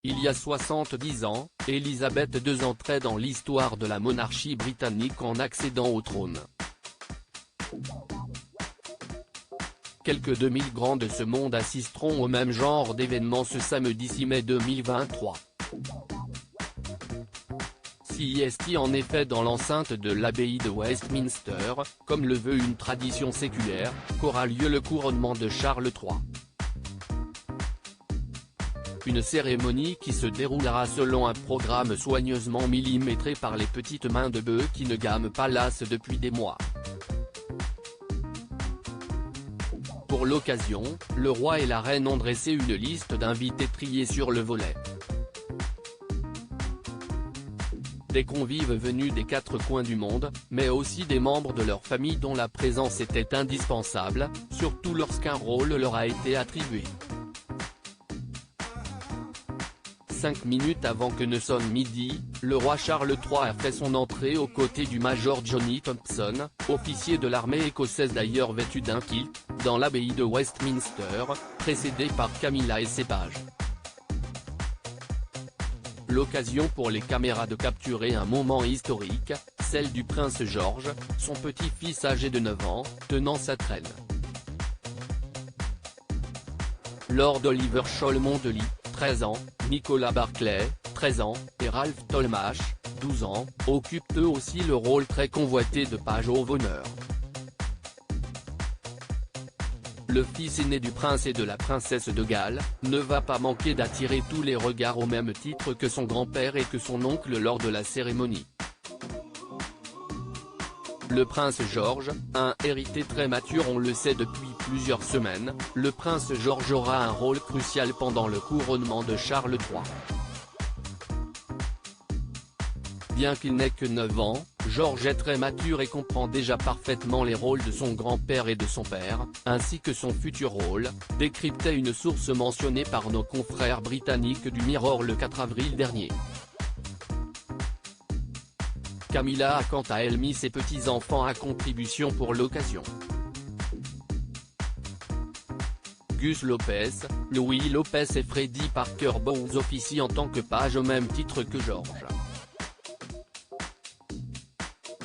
Il y a 70 ans, Élisabeth II entrait dans l'histoire de la monarchie britannique en accédant au trône. Quelques 2000 grands de ce monde assisteront au même genre d'événement ce samedi 6 mai 2023. CIST en effet dans l'enceinte de l'abbaye de Westminster, comme le veut une tradition séculaire, qu'aura lieu le couronnement de Charles III. Une cérémonie qui se déroulera selon un programme soigneusement millimétré par les petites mains de bœuf qui ne gament pas l'as depuis des mois. Pour l'occasion, le roi et la reine ont dressé une liste d'invités triés sur le volet. Des convives venus des quatre coins du monde, mais aussi des membres de leur famille dont la présence était indispensable, surtout lorsqu'un rôle leur a été attribué. 5 minutes avant que ne sonne midi, le roi Charles III a fait son entrée aux côtés du major Johnny Thompson, officier de l'armée écossaise d'ailleurs vêtu d'un kilt, dans l'abbaye de Westminster, précédé par Camilla et ses pages. L'occasion pour les caméras de capturer un moment historique, celle du prince George, son petit-fils âgé de 9 ans, tenant sa traîne. Lord Oliver Cholmondeley, 13 ans, Nicolas Barclay, 13 ans, et Ralph Tolmash, 12 ans, occupent eux aussi le rôle très convoité de page of honor. Le fils aîné du prince et de la princesse de Galles, ne va pas manquer d'attirer tous les regards au même titre que son grand-père et que son oncle lors de la cérémonie. Le prince George, un héritier très mature on le sait depuis plusieurs semaines, le prince George aura un rôle crucial pendant le couronnement de Charles III. Bien qu'il n'ait que 9 ans, George est très mature et comprend déjà parfaitement les rôles de son grand-père et de son père, ainsi que son futur rôle, décryptait une source mentionnée par nos confrères britanniques du Mirror le 4 avril dernier. Camilla a quant à elle mis ses petits-enfants à contribution pour l'occasion. Gus Lopez, Louis Lopez et Freddie Parker Bowles officient en tant que pages au même titre que George.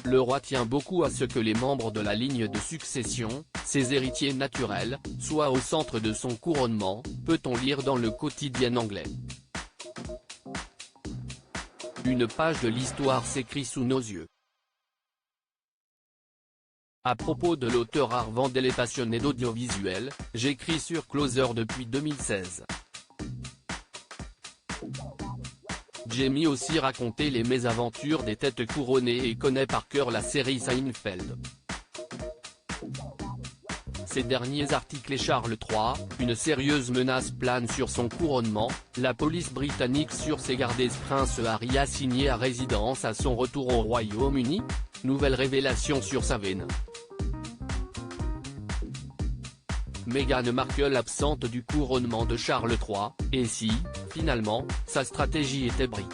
Le roi tient beaucoup à ce que les membres de la ligne de succession, ses héritiers naturels, soient au centre de son couronnement, peut-on lire dans le quotidien anglais. Une page de l'histoire s'écrit sous nos yeux. À propos de l'auteur Arvandel et passionné d'audiovisuel, j'écris sur Closer depuis 2016. Jamie aussi raconté les mésaventures des têtes couronnées et connaît par cœur la série Seinfeld. Ces derniers articles et Charles III, une sérieuse menace plane sur son couronnement, la police britannique sur ses gardes Prince Harry assigné à résidence à son retour au Royaume-Uni, nouvelle révélation sur sa veine. Meghan Markle absente du couronnement de Charles III, et si, finalement, sa stratégie était brie.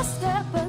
Step